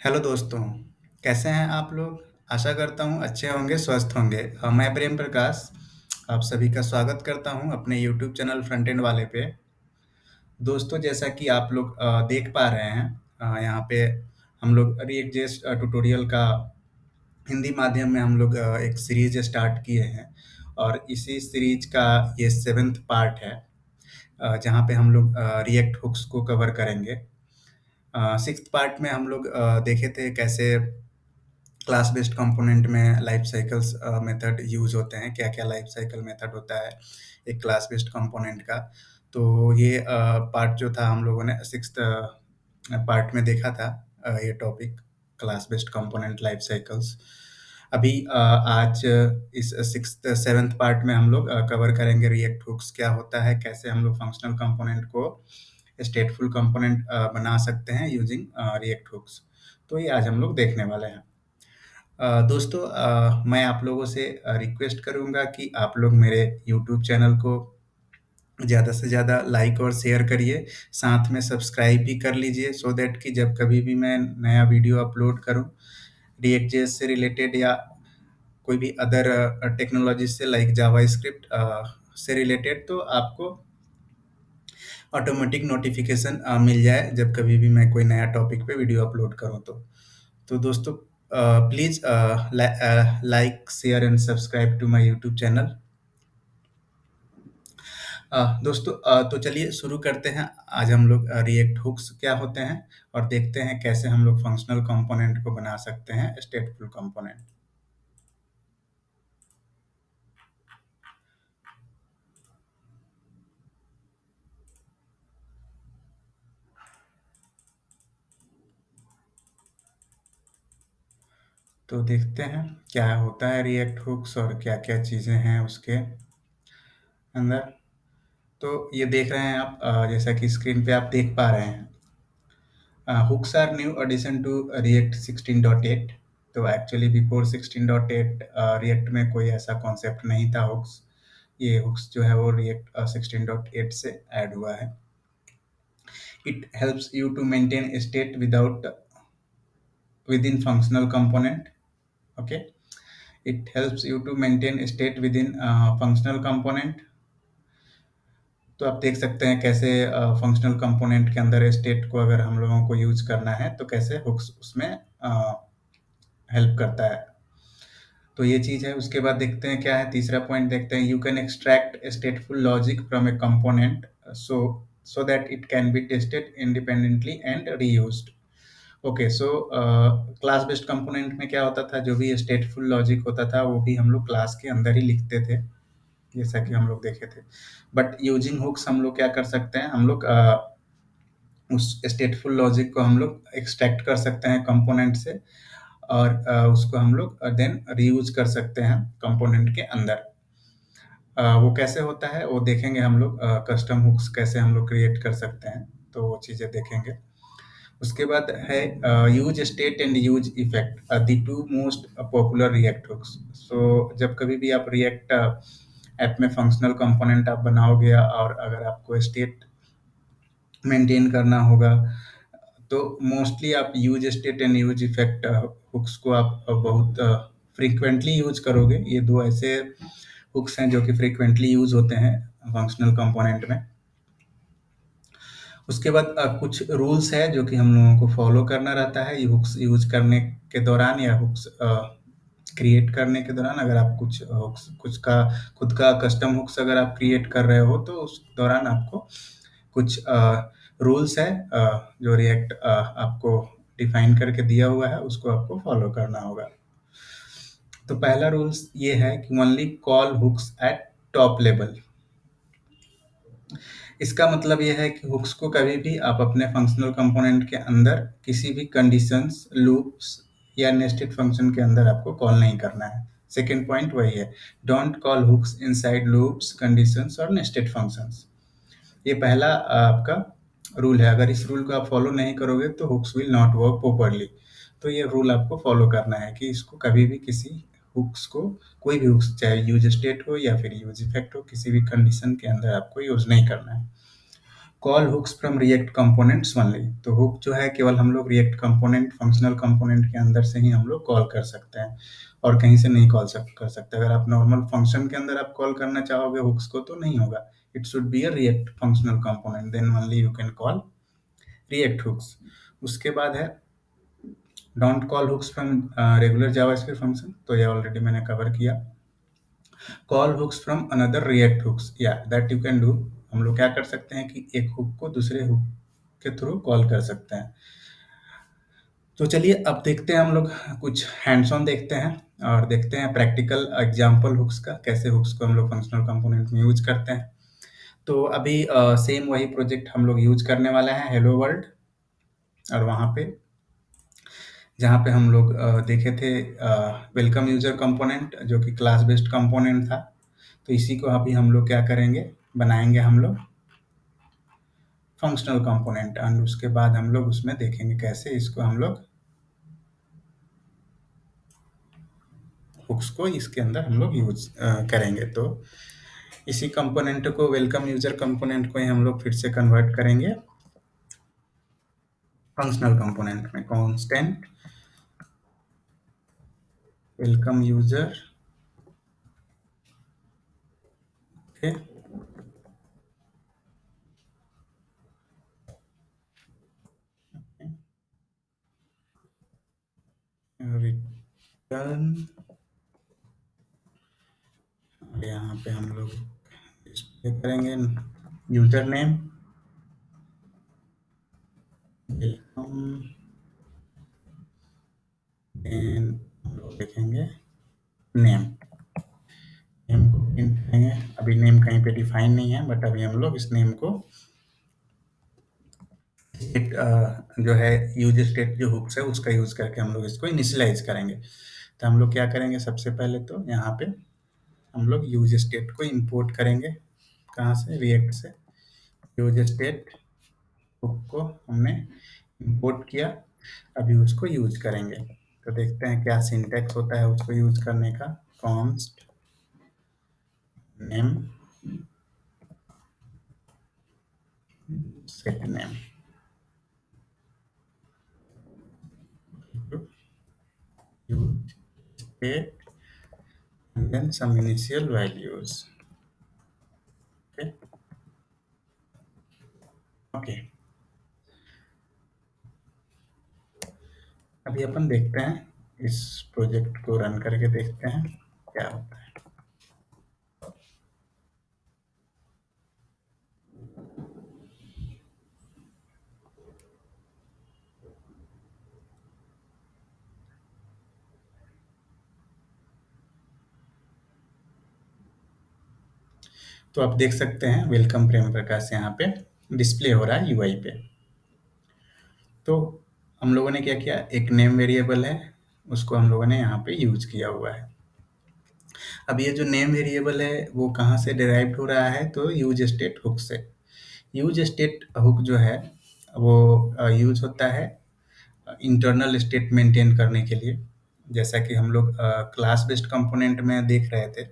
Hello दोस्तों, कैसे हैं आप लोग? आशा करता हूँ अच्छे होंगे, स्वस्थ होंगे। मैं प्रेम प्रकाश आप सभी का स्वागत करता हूँ अपने यूट्यूब चैनल फ्रंट एंड वाले पे। दोस्तों, जैसा कि आप लोग देख पा रहे हैं, यहाँ पे हम लोग रिएक्ट जेएस ट्यूटोरियल का हिंदी माध्यम में हम लोग एक सीरीज स्टार्ट किए हैं और इसी सीरीज का ये 7th पार्ट है, जहाँ पे हम लोग रिएक्ट हुक्स को कवर करेंगे। 6th पार्ट में हम लोग देखे थे कैसे क्लास बेस्ड कंपोनेंट में लाइफ साइकिल्स मेथड यूज होते हैं, क्या-क्या लाइफ साइकिल मेथड होता है एक क्लास बेस्ड कंपोनेंट का। तो ये पार्ट जो था हम लोगों ने 6th पार्ट में देखा था, ये topic class based component life cycles. अभी आज इस 6th 7th पार्ट में हम लोग कवर करेंगे रिएक्ट हुक्स क्या होता है, कैसे हम लोग फंक्शनल कंपोनेंट को स्टेटफुल कंपोनेंट बना सकते हैं यूजिंग रिएक्ट हुक्स। तो ये आज हम लोग देखने वाले हैं। दोस्तों, मैं आप लोगों से रिक्वेस्ट करूँगा कि आप लोग मेरे यूट्यूब चैनल को ज़्यादा से ज़्यादा लाइक और शेयर करिए, साथ में सब्सक्राइब भी कर लीजिए सो दैट कि जब कभी भी मैं नया वीडियो अपलोड करूँ, रिएक्ट.जेएस से रिलेटेड या कोई भी अदर टेक्नोलॉजी से लाइक जावास्क्रिप्ट से रिलेटेड, तो आपको ऑटोमेटिक नोटिफिकेशन मिल जाए जब कभी भी मैं कोई नया टॉपिक पे वीडियो अपलोड करूँ तो। तो दोस्तों, please like, share and subscribe to my YouTube channel. दोस्तों, तो चलिए शुरू करते हैं। आज हम लोग रिएक्ट हुक्स क्या होते हैं और देखते हैं कैसे हम लोग फंक्शनल कंपोनेंट को बना सकते हैं स्टेटफुल कंपोनेंट। तो देखते हैं क्या होता है रिएक्ट हुक्स और क्या-क्या चीज़ें हैं उसके अंदर। तो ये देख रहे हैं आप, जैसा कि स्क्रीन पे आप देख पा रहे हैं। Hooks are new addition to React 16.8। तो एक्चुअली बिफोर 16.8 React में कोई ऐसा कॉन्सेप्ट नहीं था हुक्स। ये हुक्स जो है वो React 16.8 से ऐड हुआ है। It helps you to maintain a state within functional component. Okay, it helps you to maintain a state within functional component। तो आप देख सकते हैं कैसे फंक्शनल कंपोनेंट के अंदर स्टेट को अगर हम लोगों को यूज करना है तो कैसे हुक्स उसमें हेल्प करता है। तो ये चीज़ है। उसके बाद देखते हैं क्या है, तीसरा पॉइंट देखते हैं। You can extract स्टेटफुल logic from A component so so that it can be tested independently and reused. Okay, so class based component में क्या होता था, जो भी स्टेटफुल लॉजिक होता था वो भी हम लोग क्लास के अंदर ही लिखते थे, जैसा कि हम लोग देखे थे। बट यूजिंग हुक्स हम लोग क्या कर सकते हैं, हम लोग उस स्टेटफुल लॉजिक को हम लोग एक्सट्रैक्ट कर सकते हैं कंपोनेंट से और उसको हम लोग देन रीयूज कर सकते हैं कंपोनेंट के अंदर। वो कैसे होता है वो देखेंगे हम लोग। कस्टम हुक्स कैसे हम लोग क्रिएट कर सकते हैं, तो वो चीज़ें देखेंगे। उसके बाद है use state and use effect, the two most popular React hooks. So जब कभी भी आप रिएक्ट ऐप में फंक्शनल कंपोनेंट आप बनाओगे और अगर आपको स्टेट मेंटेन करना होगा तो मोस्टली आप use state and use effect hooks को आप बहुत फ्रीक्वेंटली यूज करोगे। ये दो ऐसे हुक्स हैं जो कि फ्रीक्वेंटली यूज होते हैं फंक्शनल कंपोनेंट में। उसके बाद कुछ रूल्स है जो कि हम लोगों को फॉलो करना रहता है ये हुक्स यूज करने के दौरान या हुक्स क्रिएट करने के दौरान। अगर आप कुछ हुक्स कुछ का खुद का कस्टम हुक्स अगर आप क्रिएट कर रहे हो तो उस दौरान आपको कुछ रूल्स है जो रिएक्ट आपको डिफाइन करके दिया हुआ है, उसको आपको फॉलो करना होगा। तो पहला रूल्स ये है कि only call hooks at top level. इसका मतलब यह है कि हुक्स को कभी भी आप अपने फंक्शनल कंपोनेंट के अंदर किसी भी कंडीशंस, लूप्स या नेस्टेड फंक्शन के अंदर आपको कॉल नहीं करना है। सेकेंड पॉइंट वही है, don't call hooks inside loops, conditions और नेस्टेड फंक्शंस। ये पहला आपका रूल है। अगर इस रूल को आप फॉलो नहीं करोगे तो hooks will not work properly. तो ये रूल आपको फॉलो करना है कि इसको कभी भी किसी हुक्स को, कोई भी हुक्स चाहे यूज स्टेट हो या फिर यूज इफेक्ट हो, किसी भी कंडीशन के अंदर आपको यूज नहीं करना है। Call hooks from React components only. तो हुक जो है केवल हम लोग रिएक्ट कंपोनेंट फंक्शनल कंपोनेंट के अंदर से ही हम लोग कॉल कर सकते हैं, और कहीं से नहीं कर सकते। अगर आप नॉर्मल फंक्शन के अंदर आप कॉल करना चाहोगे हुक्स को तो नहीं होगा। It should be a React functional component, then only you can call React hooks. उसके बाद है don't call hooks from regular JavaScript function, तो ये ऑलरेडी मैंने कवर किया। Call hooks from another React hooks, या दैट यू कैन डू। हम लोग क्या कर सकते हैं कि एक हुक को दूसरे हुक के थ्रू कॉल कर सकते हैं। तो चलिए अब देखते हैं हम लोग कुछ हैंड्स ऑन देखते हैं, और देखते हैं प्रैक्टिकल एग्जांपल हुक्स का, कैसे हुक्स को हम लोग फंक्शनल कंपोनेंट में यूज करते हैं। तो अभी सेम वही प्रोजेक्ट हम लोग यूज करने वाले हैं, हेलो वर्ल्ड। और वहाँ पे जहाँ पे हम लोग देखे थे वेलकम यूजर कंपोनेंट, जो कि क्लास बेस्ड कंपोनेंट था। तो इसी को अभी हम लोग क्या करेंगे, बनाएंगे हम लोग फंक्शनल कंपोनेंट, एंड उसके बाद हम लोग उसमें देखेंगे कैसे इसको हम लोग हुक्स को इसके अंदर हम लोग यूज करेंगे। तो इसी कंपोनेंट को, वेलकम यूजर कंपोनेंट को ही हम लोग फिर से कन्वर्ट करेंगे फंक्शनल कंपोनेंट में। Constant welcome user, okay, return, यहाँ पे हम लोग डिस्प्ले करेंगे यूजर नेम वेलकम, देन हम लोग देखेंगे नेम, नेम को प्रिंट करेंगे। अभी नेम कहीं पे डिफाइन नहीं है, बट अभी हम लोग इस नेम को एक जो है यूज स्टेट जो हुक्स है उसका यूज करके हम लोग इसको इनिशियलाइज करेंगे। तो हम लोग क्या करेंगे, सबसे पहले तो यहाँ पे हम लोग यूज स्टेट को इंपोर्ट करेंगे। कहाँ से, रिएक्ट से। यूज स्टेट हुक को हमने इंपोर्ट किया, अभी उसको यूज करेंगे। तो देखते हैं क्या सिंटैक्स होता है उसको यूज करने का। Const name set name, use state and then some initial values. Okay. Okay. अभी अपन देखते हैं इस प्रोजेक्ट को रन करके देखते हैं क्या होता है। तो आप देख सकते हैं वेलकम प्रेम प्रकाश यहाँ पे डिस्प्ले हो रहा है यूआई पे। तो हम लोगों ने क्या किया, एक नेम वेरिएबल है उसको हम लोगों ने यहाँ पे यूज किया हुआ है। अब ये जो नेम वेरिएबल है वो कहाँ से डिराइव्ड हो रहा है, तो यूज स्टेट हुक से। यूज स्टेट हुक जो है वो यूज होता है इंटरनल स्टेट मेंटेन करने के लिए। जैसा कि हम लोग क्लास बेस्ड कंपोनेंट में देख रहे थे,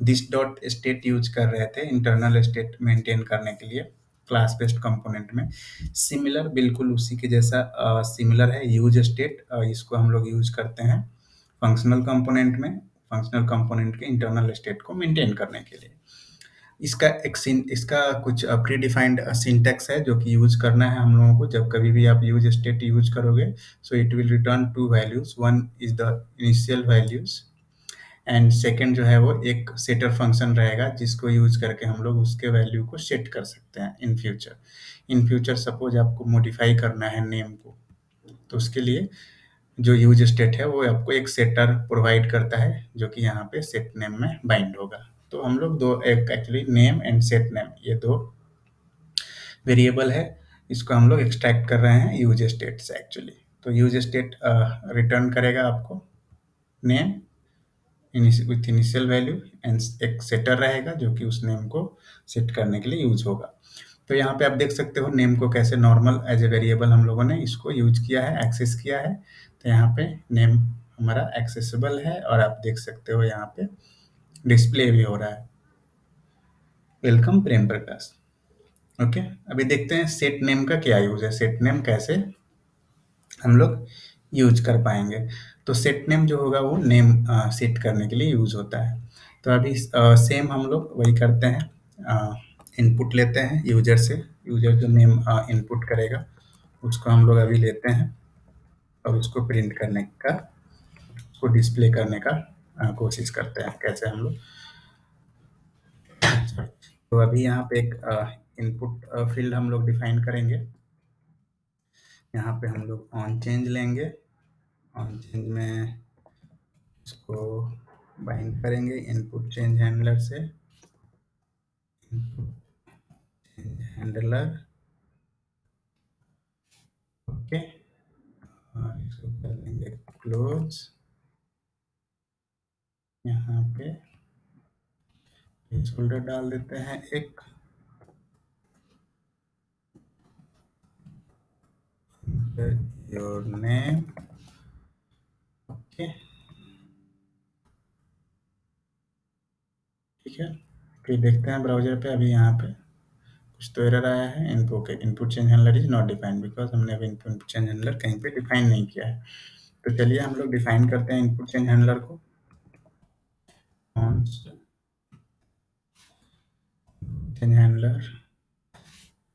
दिस डॉट स्टेट यूज कर रहे थे इंटरनल स्टेट मेंटेन करने के लिए क्लास बेस्ड कंपोनेंट में। सिमिलर, बिल्कुल उसी के जैसा सिमिलर है यूज स्टेट, इसको हम लोग यूज करते हैं फंक्शनल कंपोनेंट में, फंक्शनल कंपोनेंट के इंटरनल स्टेट को मेंटेन करने के लिए। इसका कुछ प्री डिफाइंड सिंटैक्स है जो कि यूज करना है हम लोगों को जब कभी भी आप यूज स्टेट यूज करोगे। So it will return to values, one is the initial values, and second जो है वो एक सेटर फंक्शन रहेगा जिसको यूज करके हम लोग उसके वैल्यू को सेट कर सकते हैं in future. In future suppose आपको मॉडिफाई करना है नेम को, तो उसके लिए जो यूज स्टेट है वो आपको एक सेटर प्रोवाइड करता है जो कि यहाँ पे सेट नेम में बाइंड होगा। तो हम लोग दो, एक actually name and set name, ये दो वेरिएबल है, इसको हम लोग एक्सट्रैक्ट कर रहे हैं यूज स्टेट से एक्चुअली। तो यूज स्टेट रिटर्न करेगा आपको name with initial value, and एक सेटर रहेगा जो कि उस नेम को सेट करने के लिए यूज होगा। तो यहाँ पे आप देख सकते हो नेम को कैसे नॉर्मल एज ए वेरिएबल हम लोगों ने इसको यूज किया है, एक्सेस किया है। तो यहाँ पे नेम हमारा एक्सेसिबल है, और आप देख सकते हो यहाँ पे डिस्प्ले भी हो रहा है वेलकम प्रेम प्रकाश। ओके, अभी देखते हैं सेट नेम का क्या यूज है, सेट नेम कैसे हम लोग यूज कर पाएंगे। तो सेट नेम जो होगा वो नेम सेट करने के लिए यूज होता है। तो अभी सेम हम लोग वही करते हैं, इनपुट लेते हैं यूजर से, यूजर जो नेम इनपुट करेगा उसको हम लोग अभी लेते हैं और उसको प्रिंट करने का, उसको डिस्प्ले करने का कोशिश करते हैं कैसे हम लोग। तो अभी यहाँ पे एक इनपुट फील्ड हम लोग डिफाइन करेंगे। यहाँ पे हम लोग ऑन चेंज लेंगे, ऑन चेंज में इसको बाइंड करेंगे इनपुट चेंज हैंडलर से, इनपुट चेंज हैंडलर। ओके, और इसको कर देंगे क्लोज। यहाँ पे प्लेसहोल्डर डाल देते हैं एक, योर नेम। ओके, ठीक है। फिर देखते हैं ब्राउजर पे, अभी यहाँ पे कुछ तो एरर आया है, input change handler is not defined, because हमने अभी इनपुट चेंज हैंडलर कहीं पे डिफाइन नहीं किया है। तो चलिए हम लोग डिफाइन करते हैं इनपुट चेंज हैंडलर को। चेंज हैंडलर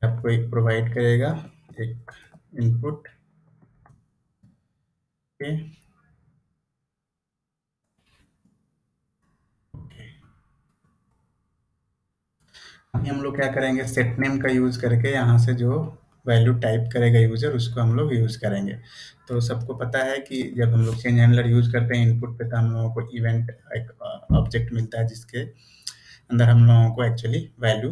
आपको एक प्रोवाइड करेगा एक इनपुट के। ओके, अभी हम लोग क्या करेंगे, सेट नेम का यूज करके यहाँ से जो वैल्यू टाइप करेगा यूजर उसको हम लोग यूज करेंगे। तो सबको पता है कि जब हम लोग चेंज हैंडलर यूज करते हैं इनपुट पे, तो हम लोगों को इवेंट एक ऑब्जेक्ट मिलता है जिसके अंदर हम लोगों को एक्चुअली वैल्यू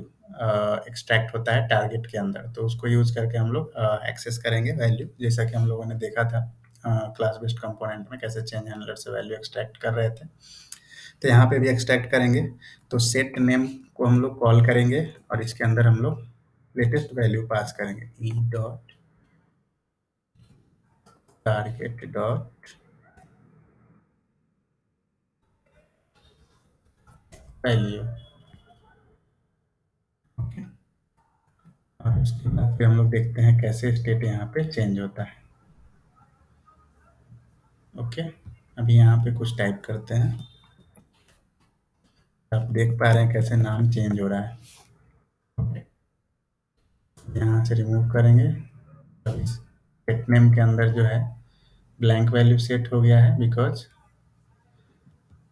एक्सट्रैक्ट होता है टारगेट के अंदर। तो उसको यूज करके हम लोग एक्सेस करेंगे वैल्यू, जैसा कि हम लोगों ने देखा था क्लास बेस्ड कंपोनेंट में कैसे चेंज हैंडलर से वैल्यू एक्सट्रैक्ट कर रहे थे। तो यहाँ पे भी एक्सट्रैक्ट करेंगे। तो सेट नेम को हम लोग कॉल करेंगे और इसके अंदर हम लोग लेटेस्ट वैल्यू पास करेंगे, ई dot target dot value. Okay, और उसके बाद फिर हम लोग देखते हैं कैसे स्टेट यहाँ पे चेंज होता है। ओके, अभी यहाँ पे कुछ टाइप करते हैं, आप देख पा रहे हैं कैसे नाम चेंज हो रहा है। ओके, यहाँ से रिमूव करेंगे। अब सेट नेम के अंदर जो है ब्लैंक वैल्यू सेट हो गया है, बिकॉज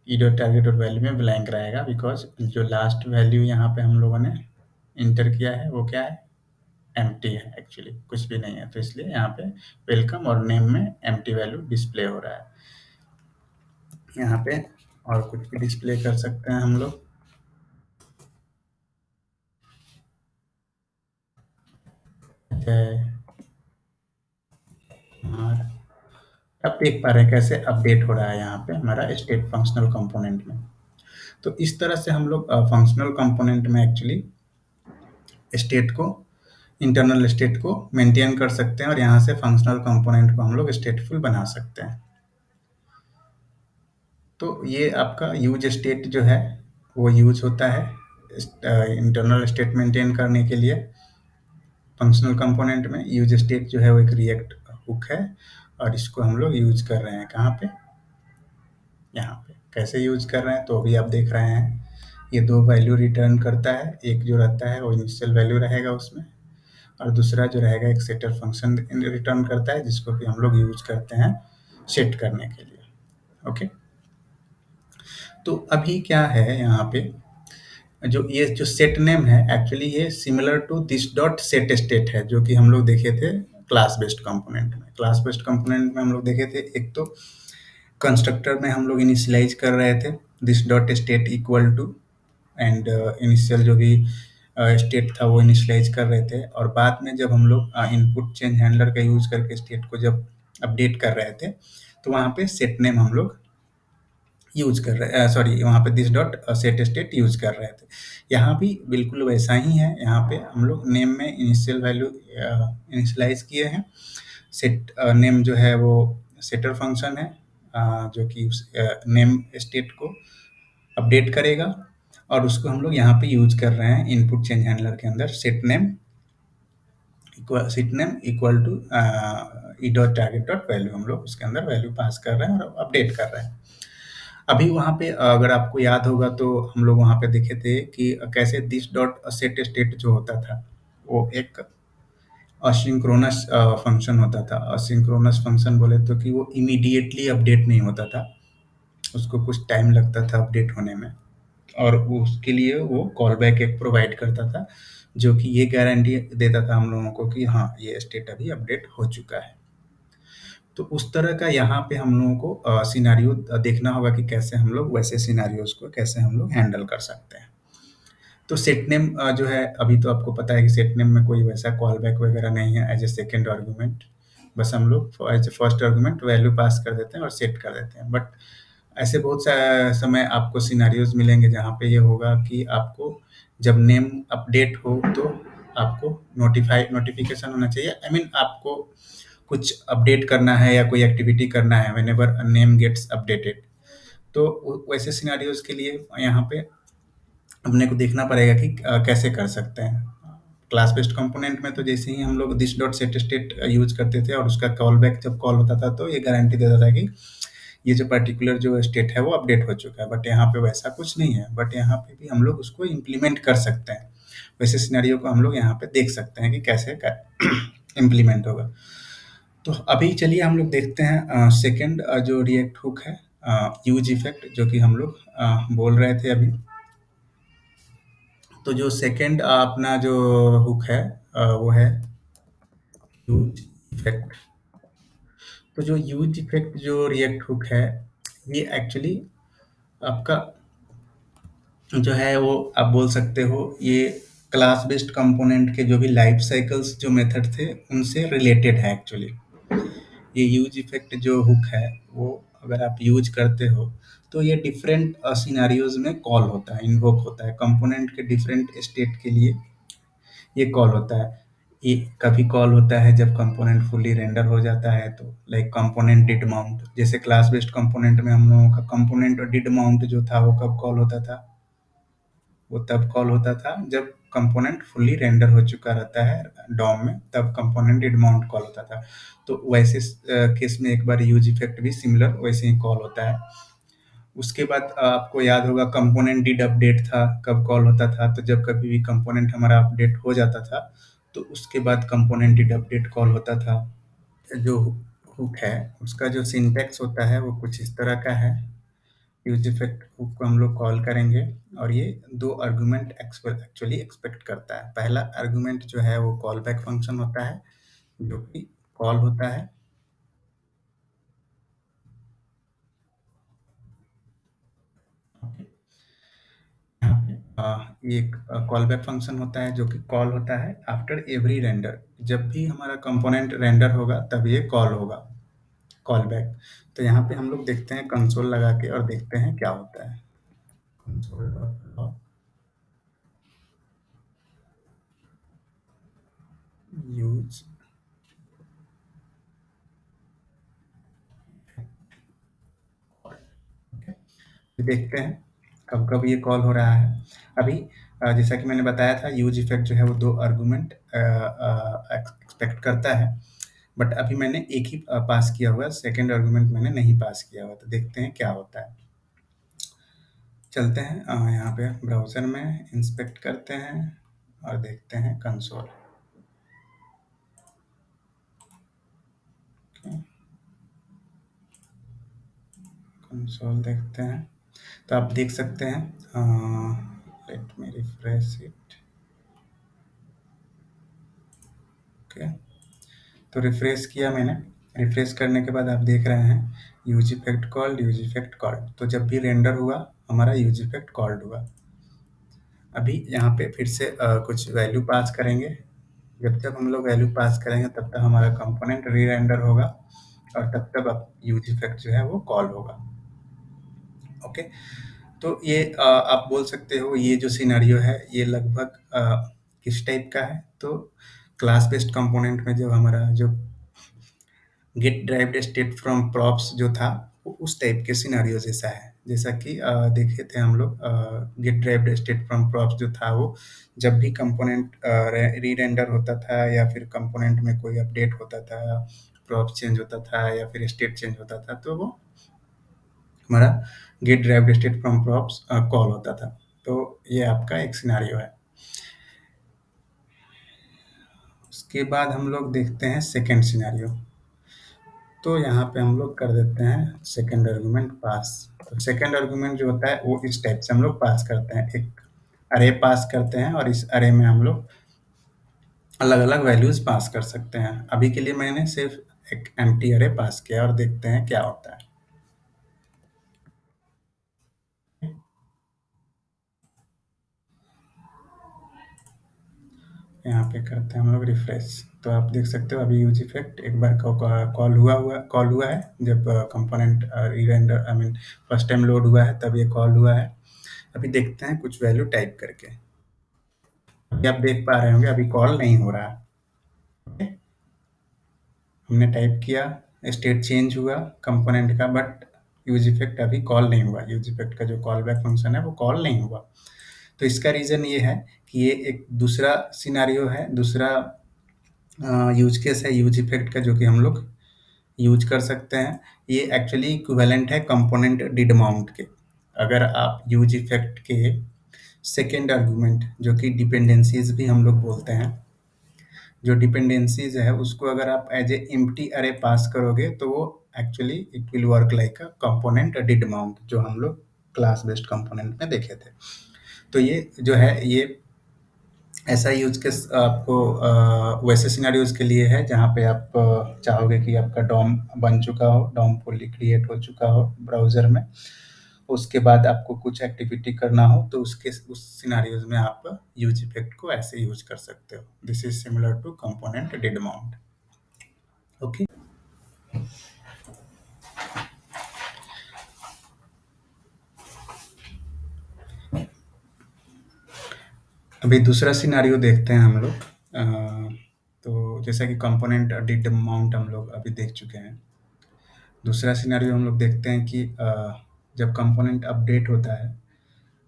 ई डॉट टारगेट और वैल्यू में ब्लैंक रहेगा, बिकॉज जो लास्ट वैल्यू यहाँ पे हम लोगों ने इंटर किया है वो क्या है, एम्प्टी है, एक्चुअली कुछ भी नहीं है। तो इसलिए यहाँ पे वेलकम और नेम में एम्प्टी वैल्यू डिस्प्ले हो रहा है। यहाँ पे और कुछ भी डिस्प्ले कर सकते हैं हम लोग। और अब देख पा रहे हैं कैसे अपडेट हो रहा है यहाँ पे हमारा स्टेट फंक्शनल कंपोनेंट में। तो इस तरह से हम लोग फंक्शनल कंपोनेंट में एक्चुअली स्टेट को, इंटरनल स्टेट को मेंटेन कर सकते हैं और यहाँ से फंक्शनल कंपोनेंट को हम लोग स्टेटफुल बना सकते हैं। तो ये आपका यूज स्टेट जो है वो यूज होता है इंटरनल स्टेट मेंटेन करने के लिए। फंक्शनल कंपोनेंट में यूज स्टेट जो है वो एक रिएक्ट हुक है और इसको हम लोग यूज कर रहे हैं कहाँ पे, यहाँ पे। कैसे यूज कर रहे हैं तो अभी आप देख रहे हैं, ये दो वैल्यू रिटर्न करता है, एक जो रहता है वो इनिशियल वैल्यू रहेगा उसमें, और दूसरा जो रहेगा एक सेटर फंक्शन रिटर्न करता है जिसको कि हम लोग यूज करते हैं सेट करने के लिए। ओके, तो अभी क्या है यहाँ पे, जो ये जो सेट नेम है एक्चुअली ये similar to this dot set state है, जो कि हम लोग देखे थे क्लास बेस्ड कंपोनेंट में। क्लास बेस्ड कंपोनेंट में हम लोग देखे थे, एक तो कंस्ट्रक्टर में हम लोग इनिशियलाइज कर रहे थे this dot state equal to, and initial जो भी स्टेट था वो इनिशियलाइज कर रहे थे, और बाद में जब हम लोग इनपुट चेंज हैंडलर का यूज करके स्टेट को जब अपडेट कर रहे थे तो वहाँ पे सेट नेम हम लोग यूज कर रहे, सॉरी वहाँ पे this dot set state use कर रहे थे। यहाँ भी बिल्कुल वैसा ही है, यहाँ पे हम लोग नेम में इनिशियल वैल्यू इनिशियलाइज किए हैं। सेट नेम जो है वो सेटर फंक्शन है जो कि उस नेम स्टेट को अपडेट करेगा, और उसको हम लोग यहाँ पे यूज कर रहे हैं इनपुट चेंज हैंडलर के अंदर set name set name equal to e dot target dot value, हम लोग उसके अंदर वैल्यू पास कर रहे हैं और अपडेट कर रहे हैं। अभी वहाँ पे अगर आपको याद होगा तो हम लोग वहाँ पे देखे थे कि कैसे दिस डॉट सेट स्टेट जो होता था वो एक असिंक्रोनस फंक्शन होता था। असिंक्रोनस फंक्शन बोले तो कि वो इमीडिएटली अपडेट नहीं होता था, उसको कुछ टाइम लगता था अपडेट होने में, और उसके लिए वो कॉल बैक एक प्रोवाइड करता था जो कि ये गारंटी देता था हम लोगों को कि हाँ ये स्टेट अभी अपडेट हो चुका है। तो उस तरह का यहाँ पे हम लोगों को सिनेरियो देखना होगा कि कैसे हम लोग वैसे सिनेरियोज को कैसे हम लोग हैंडल कर सकते हैं। तो सेट नेम जो है, अभी तो आपको पता है कि सेट नेम में कोई वैसा कॉल बैक वगैरह नहीं है एज ए सेकेंड आर्गुमेंट। बस हम लोग as a first argument value pass कर देते हैं और सेट कर देते हैं। बट ऐसे बहुत सा समय आपको सिनेरियोज मिलेंगे जहाँ पे ये होगा कि आपको जब नेम अपडेट हो तो आपको नोटिफिकेशन होना चाहिए। आई मीन आपको कुछ अपडेट करना है या कोई एक्टिविटी करना है व्हेनेवर नेम गेट्स अपडेटेड। तो वैसे सिनेरियोज के लिए यहाँ पे अपने को देखना पड़ेगा कि कैसे कर सकते हैं। क्लास बेस्ड कंपोनेंट में तो जैसे ही हम लोग this dot set state use करते थे और उसका कॉल बैक जब कॉल होता था तो ये गारंटी देता था कि ये जो पर्टिकुलर जो स्टेट है वो अपडेट हो चुका है। बट यहाँ पे वैसा कुछ नहीं है, बट यहाँ पे भी हम लोग उसको इम्प्लीमेंट कर सकते हैं। वैसे सिनेरियो को हम लोग यहाँ पे देख सकते हैं कि कैसे इम्प्लीमेंट होगा। तो अभी चलिए हम लोग देखते हैं सेकंड जो रिएक्ट हुक है, यूज इफेक्ट, जो कि हम लोग बोल रहे थे अभी। तो जो सेकंड अपना जो हुक है वो है यूज इफेक्ट। तो जो यूज इफेक्ट जो रिएक्ट हुक है, ये एक्चुअली आपका जो है वो आप बोल सकते हो ये क्लास बेस्ड कंपोनेंट के जो भी लाइफ साइकिल्स जो मेथड थे उनसे रिलेटेड है एक्चुअली। ये यूज इफेक्ट जो हुक है वो अगर आप यूज करते हो तो ये डिफरेंट सिनारियोज में कॉल होता है, इन्वोक होता है। कंपोनेंट के डिफरेंट स्टेट के लिए ये कॉल होता है। ये कभी कॉल होता है जब कंपोनेंट फुली रेंडर हो जाता है, तो लाइक कंपोनेंट डिड माउंट, जैसे क्लास बेस्ड कंपोनेंट में हम लोगों का कंपोनेंट डिड माउंट जो था वो कब कॉल होता था, वो तब कॉल होता था जब कंपोनेंट फुली रेंडर हो चुका रहता है डॉम में, तब कंपोनेंट डिड माउंट कॉल होता था। तो वैसे केस में एक बार यूज इफेक्ट भी सिमिलर वैसे ही कॉल होता है। उसके बाद आपको याद होगा कंपोनेंट डिड अपडेट था, कब कॉल होता था, तो जब कभी भी कंपोनेंट हमारा अपडेट हो जाता था तो उसके बाद कंपोनेंट डिड अपडेट कॉल होता था। जो हुक है उसका जो सिंटैक्स होता है वो कुछ इस तरह का है। यूज इफेक्ट हुक को हम लोग कॉल करेंगे और ये दो आर्गुमेंट एक्चुअली एक्सपेक्ट करता है। पहला आर्गुमेंट जो है वो कॉल बैक फंक्शन होता है जो कि कॉल होता है। ये एक कॉल बैक फंक्शन होता है जो कि कॉल होता है आफ्टर एवरी रेंडर। जब भी हमारा कंपोनेंट रेंडर होगा तब ये कॉल होगा, कॉल बैक। तो यहाँ पे हम लोग देखते हैं कंसोल लगा के और देखते हैं क्या होता है। कंसोल यूज देखते हैं कब कब ये कॉल हो रहा है। अभी जैसा कि मैंने बताया था यूज इफेक्ट जो है वो दो आर्गुमेंट एक्सपेक्ट करता है। बट अभी मैंने एक ही पास किया हुआ है, सेकेंड आर्गुमेंट मैंने नहीं पास किया हुआ। तो देखते हैं क्या होता है। चलते हैं यहाँ पे ब्राउज़र में इंस्पेक्ट करते हैं और देखते हैं कंसोल। कंसोल देखते हैं तो आप देख सकते हैं, let me refresh it. Okay, तो रिफ्रेश किया मैंने। रिफ्रेश करने के बाद आप देख रहे हैं use effect called, use effect called. तो जब भी रेंडर हुआ हमारा यूज इफेक्ट कॉल्ड हुआ। अभी यहाँ पे फिर से कुछ वैल्यू पास करेंगे। जब तक हम लोग वैल्यू पास करेंगे तब तक हमारा कंपोनेंट री रेंडर होगा और तब तक अब यूज इफेक्ट जो है वो कॉल होगा। ओके, तो ये आप बोल सकते हो ये जो सिनेरियो है ये लगभग किस टाइप का है। तो क्लास बेस्ड कंपोनेंट में जो हमारा जो get derived state from props जो था वो उस टाइप के सिनेरियो जैसा है। जैसा कि देखे थे हम लोग get derived state from props जो था वो जब भी कंपोनेंट री-रेंडर होता था या फिर कंपोनेंट में कोई अपडेट होता था, प्रॉप्स चेंज होता था या फिर स्टेट चेंज होता था तो वो हमारा get derived state from props call होता था। तो ये आपका एक सिनेरियो है। उसके बाद हम लोग देखते हैं सेकंड सिनेरियो। तो यहाँ पे हम लोग कर देते हैं सेकंड आर्गुमेंट पास। तो सेकंड आर्गुमेंट जो होता है वो इस टाइप से हम लोग पास करते हैं, एक अरे पास करते हैं और इस अरे में हम लोग अलग अलग वैल्यूज पास कर सकते हैं। अभी के लिए मैंने सिर्फ एक एम्प्टी अरे पास किया और देखते हैं क्या होता है। यहाँ पे करते हैं हम लोग रिफ्रेश। तो आप देख सकते हो अभी यूज इफेक्ट एक बार कॉल हुआ है जब component re-render I mean first time load हुआ है तब ये कॉल हुआ है। अभी देखते हैं कुछ वैल्यू टाइप करके। अभी आप देख पा रहे होंगे अभी कॉल नहीं हो रहा है। हमने टाइप किया, स्टेट चेंज हुआ कंपोनेंट का, बट यूज इफेक्ट अभी कॉल नहीं हुआ। यूज इफेक्ट का जो कॉल बैक फंक्शन है वो कॉल नहीं हुआ। तो इसका रीज़न ये है कि ये एक दूसरा सिनेरियो है, दूसरा यूज केस है यूज इफेक्ट का जो कि हम लोग यूज कर सकते हैं। ये एक्चुअली इक्विवेलेंट है कंपोनेंट डिड माउंट के। अगर आप यूज इफेक्ट के सेकेंड आर्गुमेंट जो कि डिपेंडेंसीज भी हम लोग बोलते हैं, जो डिपेंडेंसीज है उसको अगर आप एज ए एम्प्टी अरे पास करोगे तो वो actually it will work like a component did mount जो हम लोग क्लास बेस्ड कंपोनेंट में देखे थे। तो ये जो है ये ऐसा यूज केस आपको वैसे सिनेरियोज के लिए है जहाँ पे आप चाहोगे कि आपका डॉम बन चुका हो, डॉम फुल्ली क्रिएट हो चुका हो ब्राउजर में, उसके बाद आपको कुछ एक्टिविटी करना हो तो उसके उस सिनेरियोज में आप यूज इफेक्ट को ऐसे यूज कर सकते हो। This is similar to component did mount. Okay, अभी दूसरा सिनेरियो देखते हैं हम लोग। तो जैसा कि कंपोनेंट डिड माउंट हम लोग अभी देख चुके हैं, दूसरा सिनेरियो हम लोग देखते हैं कि जब कंपोनेंट अपडेट होता है,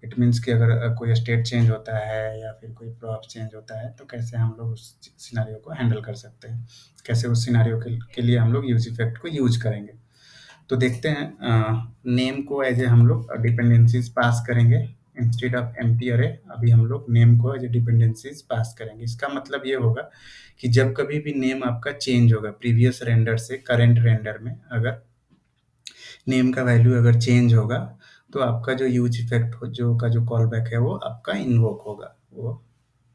इट मीन्स कि अगर कोई स्टेट चेंज होता है या फिर कोई प्रॉप चेंज होता है तो कैसे हम लोग उस सिनेरियो को हैंडल कर सकते हैं, कैसे उस सिनेरियो के लिए हम लोग यूज इफेक्ट को यूज करेंगे। तो देखते हैं, नेम को एज ए हम लोग डिपेंडेंसीज पास करेंगे इंस्टेड ऑफ एम्प्टी अरे। अभी हम लोग नेम को एज ए डिपेंडेंसीज पास करेंगे। इसका मतलब ये होगा कि जब कभी भी नेम आपका चेंज होगा प्रीवियस रेंडर से करेंट रेंडर में, अगर नेम का वैल्यू अगर चेंज होगा तो आपका जो यूज इफेक्ट जो का जो कॉल बैक है वो आपका इन्वोक होगा, वो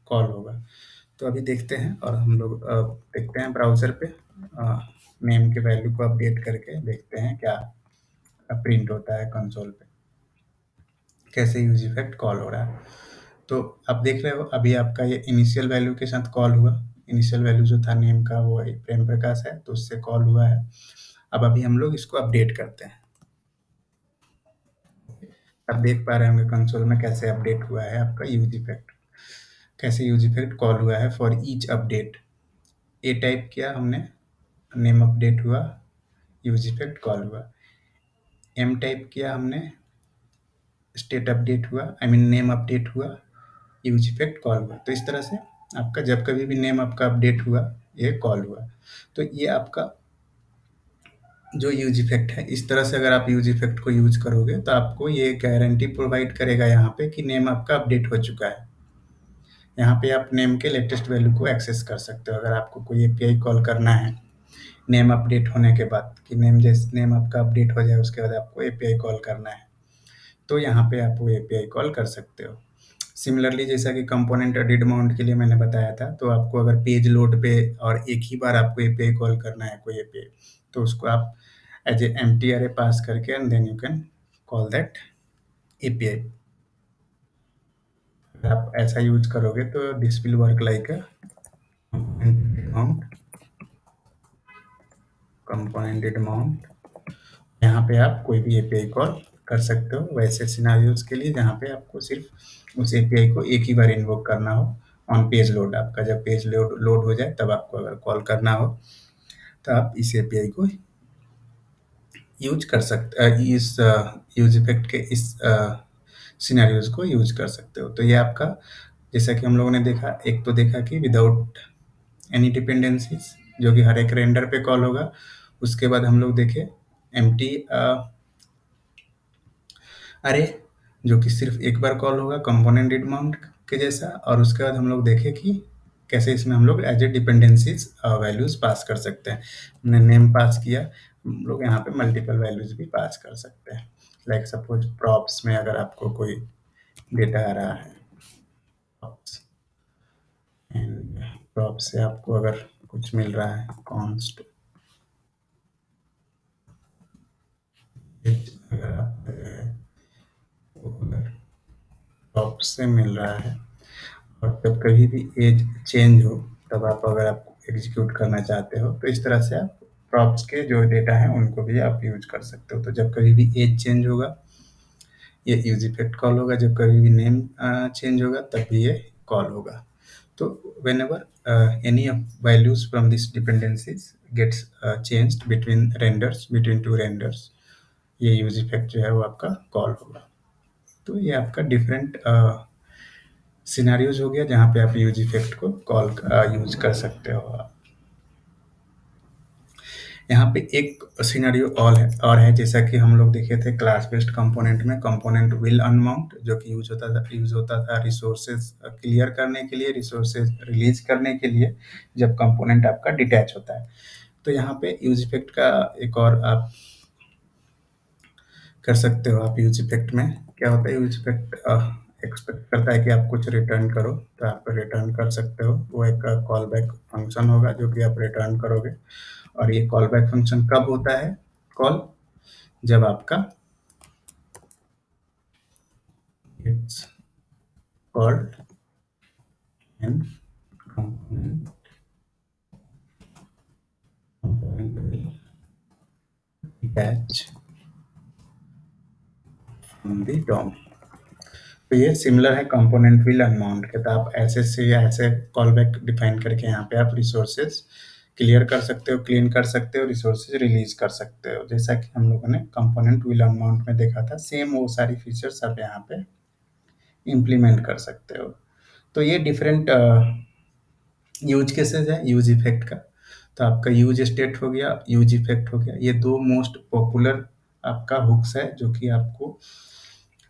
कॉल होगा। तो अभी देखते हैं और हम लोग देखते हैं ब्राउज़र पे नेम के वैल्यू को अपडेट करके देखते हैं क्या प्रिंट होता है कंसोल पे, कैसे यूज इफेक्ट कॉल हो रहा है। तो आप देख रहे हो अभी आपका ये इनिशियल वैल्यू के साथ कॉल हुआ। इनिशियल वैल्यू जो था नेम का वो प्रेम प्रकाश है तो उससे कॉल हुआ है। अब अभी हम लोग इसको अपडेट करते हैं। आप देख पा रहे होंगे कंसोल में कैसे अपडेट हुआ है आपका यूज इफेक्ट, कैसे यूज इफेक्ट कॉल हुआ है for each update. A type किया हमने, नेम अपडेट हुआ, यूज इफेक्ट कॉल हुआ। एम टाइप किया हमने, स्टेट अपडेट हुआ, आई मीन नेम अपडेट हुआ, यूज इफेक्ट कॉल हुआ। तो इस तरह से आपका जब कभी भी नेम आपका अपडेट हुआ ये कॉल हुआ। तो ये आपका जो यूज इफेक्ट है, इस तरह से अगर आप यूज इफेक्ट को यूज करोगे तो आपको ये गारंटी प्रोवाइड करेगा यहाँ पे कि नेम आपका अपडेट हो चुका है। यहाँ पे आप नेम के लेटेस्ट वैल्यू को एक्सेस कर सकते हो अगर आपको कोई एपीआई कॉल करना है नेम अपडेट होने के बाद, कि नेम आपका अपडेट हो जाए उसके बाद आपको एपीआई कॉल करना है तो यहाँ पे आप वो एपीआई कॉल कर सकते हो। सिमिलरली जैसा कि कंपोनेंट डिड माउंट के लिए मैंने बताया था, तो आपको अगर पेज लोड पे और एक ही बार आपको एपीआई कॉल करना है कोई एपीआई, तो उसको आप as a empty array pass करके and then you can call that API. आप ऐसा यूज करोगे तो this will work like a component did mount. यहाँ पे आप कोई भी एपीआई कॉल कर सकते हो वैसे सिनेरियोज के लिए जहाँ पे आपको सिर्फ उस एपीआई को एक ही बार इन्वोक करना हो ऑन पेज लोड। आपका जब पेज लोड हो जाए तब आपको अगर कॉल करना हो तो आप इस एपीआई को यूज कर सकते इस यूज इफेक्ट के इस सिनेरियोज को यूज कर सकते हो। तो ये आपका, जैसा कि हम लोगों ने देखा, एक तो देखा कि विदाउट एनी डिपेंडेंसीज, जो कि हर एक रेंडर पे कॉल होगा। उसके बाद हम लोग देखे एम्प्टी अरे, जो कि सिर्फ एक बार कॉल होगा कंपोनेंट डिड माउंट के जैसा। और उसके बाद हम लोग देखे कि कैसे इसमें हम लोग as a dependencies values pass कर सकते हैं। हमने नेम पास किया, हम लोग यहाँ पे मल्टीपल वैल्यूज भी पास कर सकते हैं। लाइक सपोज प्रॉप्स में अगर आपको कोई डेटा आ रहा है, प्रॉप्स एंड प्रॉप्स से आपको अगर कुछ मिल रहा है कॉन्स्ट, अगर आप प्रॉप्स से मिल रहा है, और जब कभी भी एज चेंज हो तब आप, अगर आप एग्जीक्यूट करना चाहते हो, तो इस तरह से आप प्रॉप्स के जो डेटा है उनको भी आप यूज कर सकते हो। तो जब कभी भी एज चेंज होगा ये यूज इफेक्ट कॉल होगा, जब कभी भी नेम चेंज होगा तब भी ये कॉल होगा। तो whenever any of values from these dependencies gets changed between two renders, ये यूज इफेक्ट जो है वो आपका कॉल होगा। तो ये आपका डिफरेंट सिनेरियोज हो गया जहाँ पे आप यूज इफेक्ट को कॉल यूज कर सकते हो आप। यहाँ पे एक सिनेरियो और है, जैसा कि हम लोग देखे थे क्लास बेस्ड कंपोनेंट में, कंपोनेंट विल अनमाउंट, जो कि यूज होता था रिसोर्सेज क्लियर करने के लिए, रिसोर्सेज रिलीज करने के लिए, जब कंपोनेंट आपका डिटैच होता है। तो यहाँ पे यूज इफेक्ट का एक और आप कर सकते हो। आप यूज इफेक्ट में क्या होता है, यूज इफेक्ट एक्सपेक्ट करता है कि आप कुछ रिटर्न करो, तो आप रिटर्न कर सकते हो। वो एक कॉल बैक फंक्शन होगा जो कि आप रिटर्न करोगे। और ये कॉल बैक फंक्शन कब होता है कॉल, जब आपका it's called an component detach from the DOM। तो ये सिमिलर है कंपोनेंट विल अनमाउंट के। तो आप ऐसे से या ऐसे कॉल बैक डिफाइन करके यहाँ पे आप रिसोर्सेज क्लियर कर सकते हो, क्लीन कर सकते हो, रिसोर्सेज रिलीज कर सकते हो। जैसा कि हम लोगों ने कंपोनेंट विल अनमाउंट में देखा था, सेम वो सारी फीचर्स आप यहाँ पे इम्प्लीमेंट कर सकते हो। तो ये डिफरेंट यूज केसेस है यूज इफेक्ट का। तो आपका यूज स्टेट हो गया, यूज इफेक्ट हो गया, ये दो मोस्ट पॉपुलर आपका हुक्स है जो कि आपको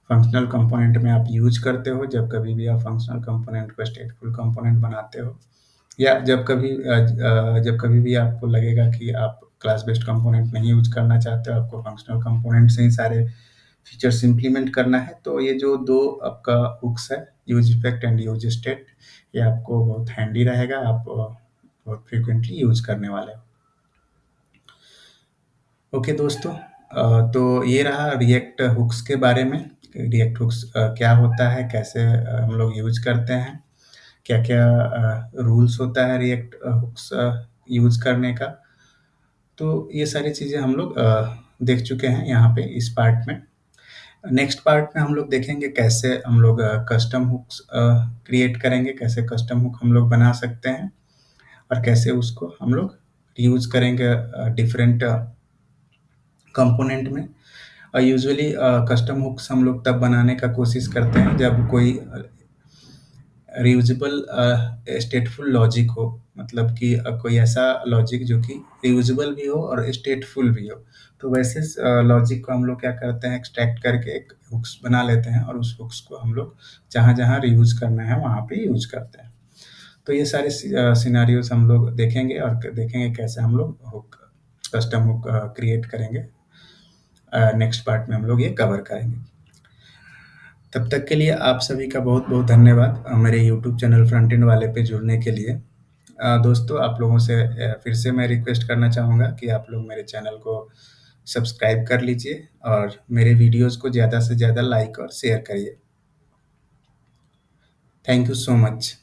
फंक्शनल कंपोनेंट में आप यूज करते हो। जब कभी भी आप फंक्शनल कंपोनेंट को स्टेटफुल कंपोनेंट बनाते हो, या जब कभी भी आपको लगेगा कि आप क्लास बेस्ड कंपोनेंट नहीं यूज करना चाहते हो, आपको फंक्शनल कंपोनेंट से ही सारे फीचर्स इंप्लीमेंट करना है, तो ये जो दो आपका हुक्स है, use effect and use state, ये आपको बहुत हैंडी रहेगा। आप बहुत फ्रिक्वेंटली यूज करने वाले हो। ओके दोस्तों, तो ये रहा रिएक्ट हुक्स के बारे में। रिएक्ट हुक्स क्या होता है, कैसे हम लोग यूज करते हैं, क्या क्या रूल्स होता है रिएक्ट हुक्स यूज करने का। तो ये सारी चीज़ें हम लोग देख चुके हैं यहाँ पे इस पार्ट में। नेक्स्ट पार्ट में हम लोग देखेंगे कैसे हम लोग कस्टम हुक्स क्रिएट करेंगे, कैसे कस्टम हुक हम लोग बना सकते हैं, और कैसे उसको हम लोग यूज करेंगे डिफरेंट कंपोनेंट में। यूजुअली कस्टम हुक्स हम लोग तब बनाने का कोशिश करते हैं जब कोई रियूजेबल स्टेटफुल लॉजिक हो, मतलब कि कोई ऐसा लॉजिक जो कि रियूजेबल भी हो और स्टेटफुल भी हो। तो वैसे लॉजिक को हम लोग क्या करते हैं, एक्सट्रैक्ट करके एक हुक्स बना लेते हैं, और उस हुक्स को हम लोग जहाँ जहाँ रियूज करना है वहाँ पे यूज करते हैं। तो ये सारे सिनारियोज हम लोग देखेंगे, और देखेंगे कैसे हम लोग हुक कस्टम हुक क्रिएट करेंगे। नेक्स्ट पार्ट में हम लोग ये कवर करेंगे। तब तक के लिए आप सभी का बहुत बहुत धन्यवाद मेरे यूट्यूब चैनल फ्रंट एंड वाले पे जुड़ने के लिए। दोस्तों, आप लोगों से फिर से मैं रिक्वेस्ट करना चाहूँगा कि आप लोग मेरे चैनल को सब्सक्राइब कर लीजिए, और मेरे वीडियोस को ज़्यादा से ज़्यादा लाइक और शेयर करिए। Thank you so much.